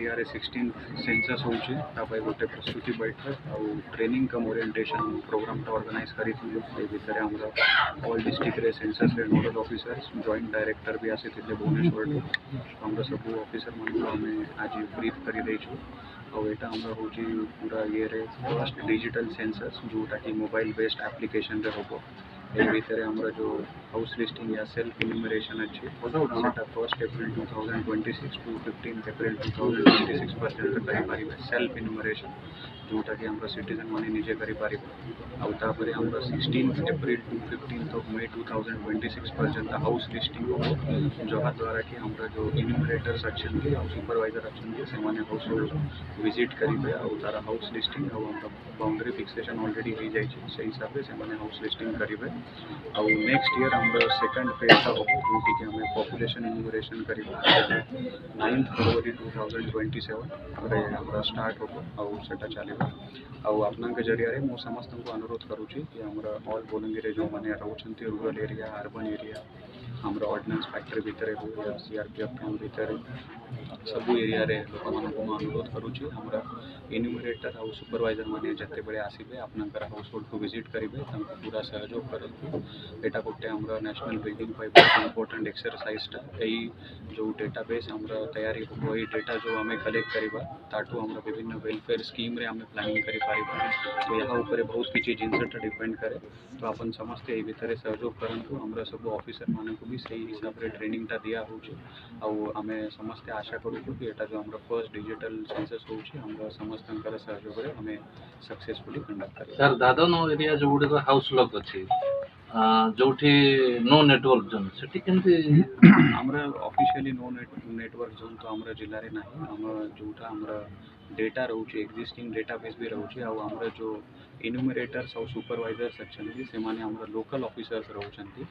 Area रे 16 census होउची तापय गोटे प्रस्तुति बैठक आउ ट्रेनिंग कम ओरिएंटेशन प्रोग्राम टा ऑर्गेनाइज करिथिलु ए भितर हमरा ऑल डिस्ट्रिक्ट रे सेंसस रे नोडल ऑफिसर्स जॉइंट डायरेक्टर भी आसीथिले भुवनेश्वर हमरा सब ऑफिसर मन को हमें आज ब्रीफ करि दैछु और एटा हमरा होची पूरा ये रे फर्स्ट डिजिटल सेंसस जोटा कि मोबाइल बेस्ड एप्लीकेशन रे होबो ए भितर हमरा जो हाउस लिस्टिंग या सेल्फ इन्यूमरेशन अच्छी सेटा 1 अप्रैल 2026 टू 15 अप्रैल 2026 पर्यंत करि पारिबे सेल्फ इन्यूमरेशन जोटा कि हमरा सिटीजन माने निजे करि पारिबे आउ तापरे हमरा 16 अप्रैल टू 15 ऑफ मई 2026 पर्यंत हाउस लिस्टिंग हो जहा द्वारा कि हमरा जो इन्यूमरेटर्स अच्छी और सुपरवाइजर अच्छी से माने हाउस होल्ड विजिट करिबे आउ तारा हाउस लिस्टिंग और हमरा बाउंड्री फिक्सेशन ऑलरेडी हो जाय छै से हिसाब से माने हाउस लिस्टिंग करिबे आउ नेक्स्ट ईयर हमरा सेकंड फेज टा हो जोटी कि हमें पॉपुलेशन इन्यूमरेशन करिबे 9 फरवरी 2027 रे हमरा स्टार्ट हो आउ सेटा चलेबा आउ आपना के जरिया रे मो समस्त को अनुरोध करूची कि हमरा ऑल बोलंगी रे जो माने रहउछंती रूरल एरिया अर्बन एरिया हमरा ऑर्डिनेंस फैक्ट्री भीतर हो या सीआरपीएफ कैंप भीतर सब एरिया रे लोक मान को अनुरोध करूची हमरा इन्यूमरेटर और सुपरवाइजर माने जते बळे आसीबे आपनकर हाउस होल्ड को विजिट करिबे तांको पूरा सहयोग करंतु एटा गोटे हमरा national building five important exercise टा एई जो डेटाबेस हमरा तैयारी हो एई डेटा जो हमें कलेक्ट करिबा ताटू हमरा विभिन्न वेलफेयर स्कीम रे हमें प्लानिंग करि पारिबा तो यहाँ ऊपर बहुत किछि जिनसटा डिपेंड करे तो अपन समस्त ए भितर सहयोग करंतु हमरा सब ऑफिसर माने को भी सही हिसाब रे ट्रेनिंग टा दिया होउची आउ हमें समस्त आशा करू कि एटा जो हमरा फर्स्ट डिजिटल सेंसस होउची हमरा समस्तंकर सहयोग रे हमें सक्सेसफुली कंडक्ट करिबा सर दादन एरिया जो गुडे हाउस लॉक अछि जोठी नो नेटवर्क जोन सेठी केमती हमरा ऑफिशियली नो नेटवर्क जोन तो हमरा जिल्ला रे नाही हम जोटा हमरा डेटा रहउची एक्जिस्टिंग डेटाबेस भी रहउची आउ हमरा जो इन्यूमरेटर्स और सुपरवाइजर्स अच्छी से माने हमरा लोकल ऑफिसर्स रहउचंती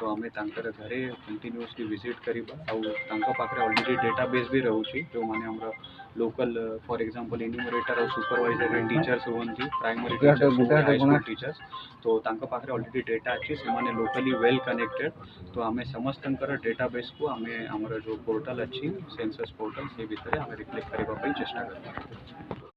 तो हमें तांकर घरे कंटिन्यूअसली विजिट करिबा आउ तांका पाखरे ऑलरेडी डेटाबेस भी रहउची जो माने हमरा लोकल फॉर एग्जांपल इन्यूमरेटर और सुपरवाइजर एंड टीचर्स होंती primary teachers high school teachers तो तांका पाखरे ऑलरेडी डेटा अच्छी से माने लोकली वेल कनेक्टेड तो हमें समस्तंकर डेटाबेस को हमें हमरा जो पोर्टल अच्छी सेंसस पोर्टल से भीतर हमें रिफ्लेक्ट करबा पई चेष्टा करबा।